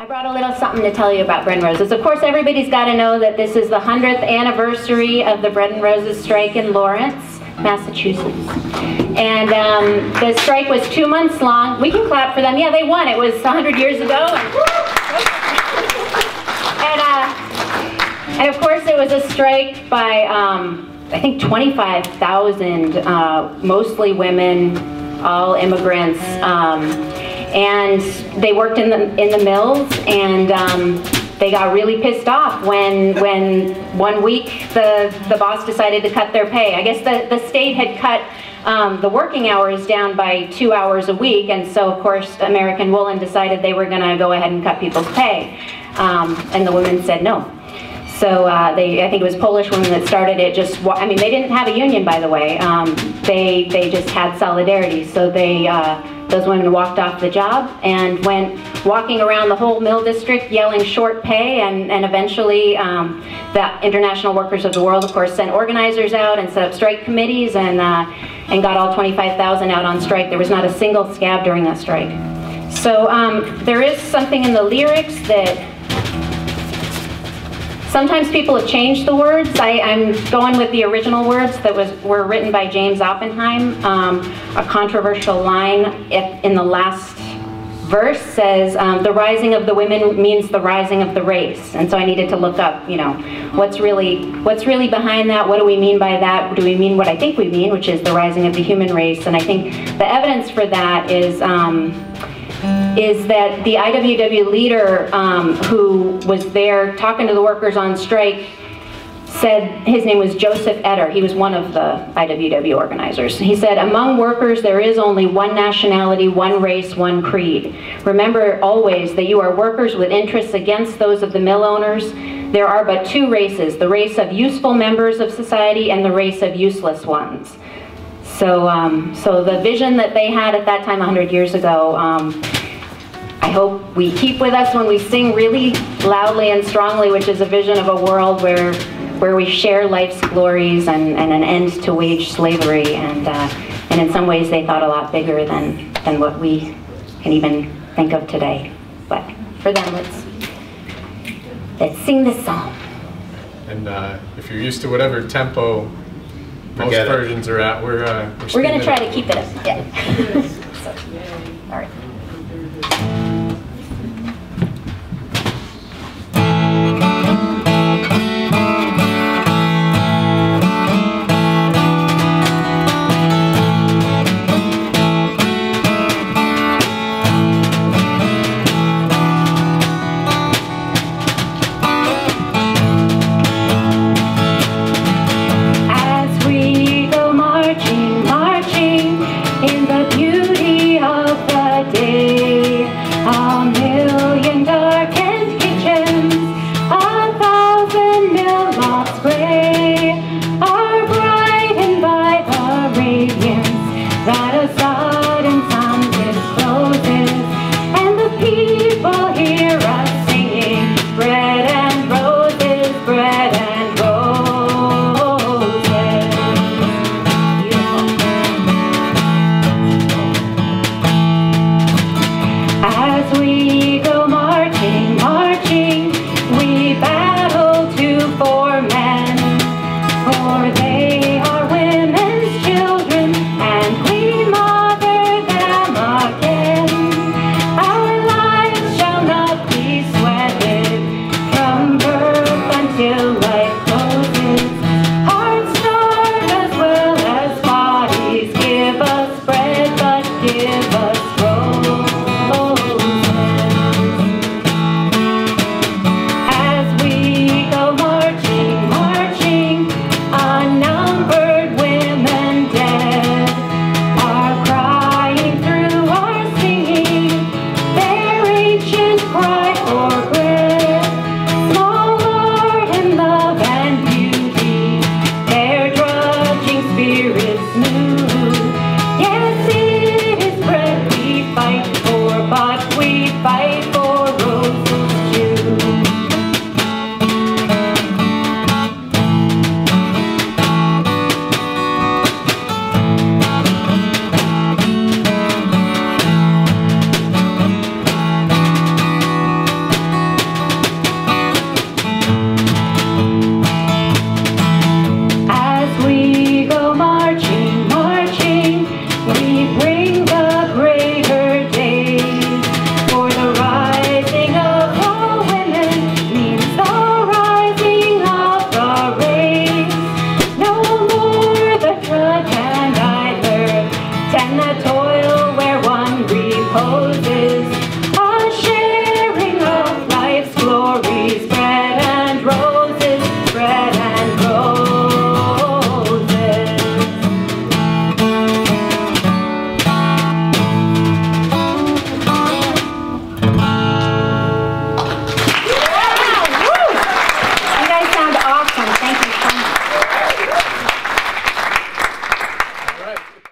I brought a little something to tell you about Bread and Roses. Of course, everybody's got to know that this is the 100th anniversary of the Bread and Roses strike in Lawrence, Massachusetts. And the strike was 2 months long. We can clap for them. Yeah, they won. It was 100 years ago. And of course, it was a strike by, I think, 25,000, mostly women, all immigrants. And they worked in the mills, and they got really pissed off when 1 week the boss decided to cut their pay. I guess the state had cut the working hours down by 2 hours a week, and so of course American Woolen decided they were going to go ahead and cut people's pay, and the women said no. So I think it was Polish women that started it. I mean, they didn't have a union, by the way. They just had solidarity. So those women walked off the job and went walking around the whole mill district yelling short pay, and eventually the International Workers of the World, of course, sent organizers out and set up strike committees and got all 25,000 out on strike. There was not a single scab during that strike. So there is something in the lyrics that sometimes people have changed the words. I'm going with the original words that were written by James Oppenheim. A controversial line in the last verse says, the rising of the women means the rising of the race. And so I needed to look up, what's really behind that? What do we mean by that? Do we mean what I think we mean, which is the rising of the human race? And I think the evidence for that is that the IWW leader who was there talking to the workers on strike said, his name was Joseph Etter, he was one of the IWW organizers. He said, among workers there is only one nationality, one race, one creed. Remember always that you are workers with interests against those of the mill owners. There are but two races, the race of useful members of society and the race of useless ones. So, so the vision that they had at that time 100 years ago, I hope we keep with us when we sing really loudly and strongly, which is a vision of a world where we share life's glories and an end to wage slavery. And in some ways they thought a lot bigger than what we can even think of today. But for them, let's sing this song. And if you're used to whatever tempo most versions are at, we're going to try to keep it up. Yeah. So, all right. For